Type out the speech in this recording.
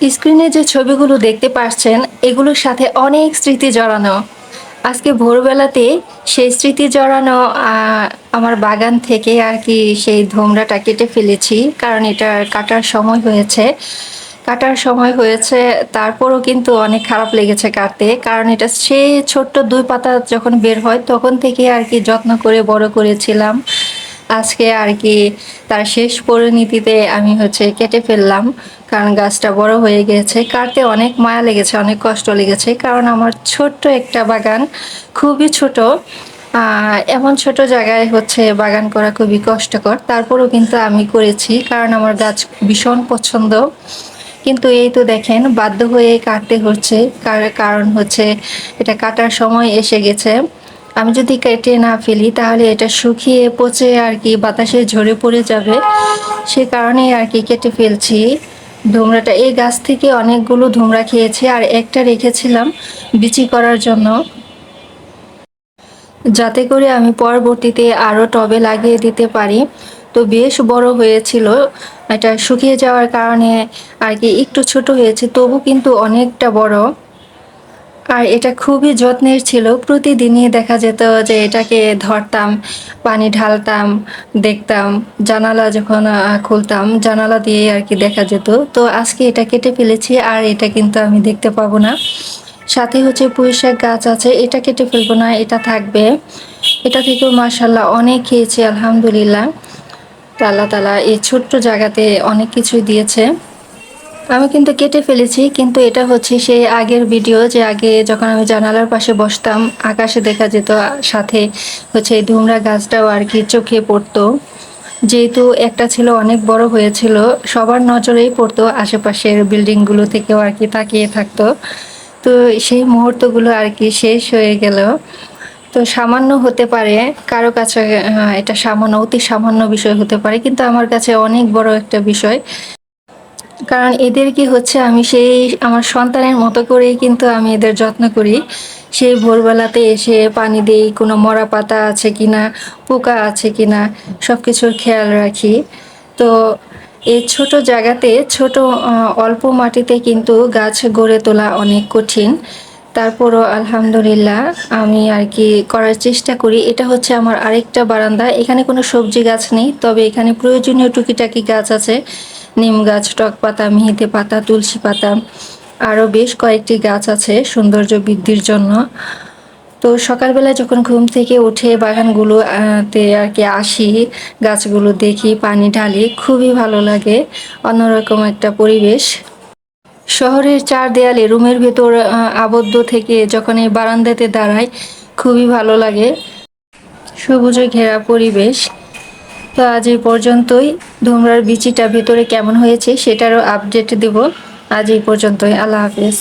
স্ক্রিনে যে ছবিগুলো দেখতে পাচ্ছেন এগুলোর সাথে অনেক স্মৃতি জড়ানো। আজকে ভোরবেলাতে সেই স্মৃতি জড়ানো আমার বাগান থেকে আর কি সেই ধুমড়াটা কেটে ফেলেছি, কারণ এটা কাটার সময় হয়েছে। তারপরও কিন্তু অনেক খারাপ লেগেছে কাটতে, কারণ এটা সেই ছোট্ট ২ পাতা যখন বের হয় তখন থেকে আর কি যত্ন করে বড় করেছিলাম। আজকে আর কি তার শেষ পরিণতিতে আমি কেটে ফেললাম, কারণ গাছটা বড় হয়ে গেছে। কাটতে অনেক মায়া লেগেছে, অনেক কষ্ট লেগেছে, কারণ আমার ছোট্ট একটা বাগান, খুবই ছোট। এমন ছোট জায়গায় বাগান করা খুবই কষ্টকর, তারপরেও কিন্তু আমি করেছি, কারণ আমার গাছ ভীষণ পছন্দ। কিন্তু এই তো দেখেন বাধ্য হয়ে কাটতে হচ্ছে, কারণ এটা কাটার সময় এসে গেছে। আমি যদি কেটে না ফেলি তাহলে এটা শুকিয়ে পচে আর কি বাতাসে ঝরে পড়ে যাবে, সে কারণেই আর কি কেটে ফেলছি। ধুমড়াটা এই গাছ থেকে অনেকগুলো ধুমড়া খেয়েছি, আর একটা রেখেছিলাম বিচি করার জন্য, যাতে করে আমি পরবর্তীতে আরও টবে লাগিয়ে দিতে পারি। তো বেশ বড় হয়েছিল, এটা শুকিয়ে যাওয়ার কারণে আর কি একটু ছোট হয়েছে, তবু কিন্তু অনেকটা বড়। আর এটা খুবই যত্নের ছিল, প্রতিদিনই দেখা যেত যে এটাকে ধরতাম, পানি ঢালতাম, দেখতাম। জানালা যখন খুলতাম, জানালা দিয়ে আর কি দেখা যেত। তো আজকে এটা কেটে ফেলেছি, আর এটা কিন্তু আমি দেখতে পাবো না। সাথে পুঁইশাক গাছ আছে, এটা কেটে ফেলবো না, এটা থাকবে। এটা থেকেও মাশাল্লাহ অনেক খেয়েছি আলহামদুলিল্লাহ। তো আল্লাহ তাআলা এই ছোট্ট জায়গাতে অনেক কিছুই দিয়েছে। আমি কিন্তু কেটে ফেলেছি, কিন্তু এটা সেই আগের ভিডিও, যে আগে যখন আমি জানালার পাশে বসতাম, আকাশে দেখা যেত, সাথে এই ধুমড়া গাছটাও আর কি চোখে পড়তো। যেহেতু একটা ছিল অনেক বড় হয়েছিল, সবার নজরেই পড়তো, আশেপাশের বিল্ডিংগুলো থেকেও আর কি তাকিয়ে থাকতো। তো সেই মুহূর্তগুলো আর কি শেষ হয়ে গেল। তো সামান্য হতে পারে কারো কাছে, এটা সামান্য, অতি সামান্য বিষয় হতে পারে, কিন্তু আমার কাছে অনেক বড় একটা বিষয়। কারণ এদেরকে আমি সেই আমার সন্তানের মতো করেই কিন্তু আমি এদের যত্ন করি। সেই ভোরবেলাতে এসে পানি দেই, কোনো মরা পাতা আছে কিনা, পোকা আছে কিনা, সব কিছুর খেয়াল রাখি। তো এই ছোট জায়গাতে অল্প মাটিতে কিন্তু গাছ গড়ে তোলা অনেক কঠিন। তারপরও আলহামদুলিল্লাহ আমি আর কি করার চেষ্টা করি। এটা আমার আরেকটা বারান্দা, এখানে কোনো সবজি গাছ নেই, তবে এখানে প্রয়োজনীয় টুকিটাকি গাছ আছে। নিম গাছ, টক পাতা, মেহেদি পাতা, তুলসী পাতা, আরও বেশ কয়েকটি গাছ আছে সৌন্দর্য বৃদ্ধির জন্য। তো সকালবেলা যখন ঘুম থেকে উঠে বাগানগুলো তে আর কি আসি, গাছগুলো দেখি, পানি ঢালি, খুবই ভালো লাগে। অন্যরকম একটা পরিবেশ। শহরের ৪ দেয়ালে রুমের ভেতর আবদ্ধ থেকে যখন এই বারান্দাতে দাঁড়াই, খুবই ভালো লাগে। সবুজে ঘেরা পরিবেশ। তো আজ এই পর্যন্তই। ধুমরার বিচিটা ভেতরে কেমন হয়েছে সেটারও আপডেট দেব। আজ এই পর্যন্তই। আল্লাহ হাফেজ।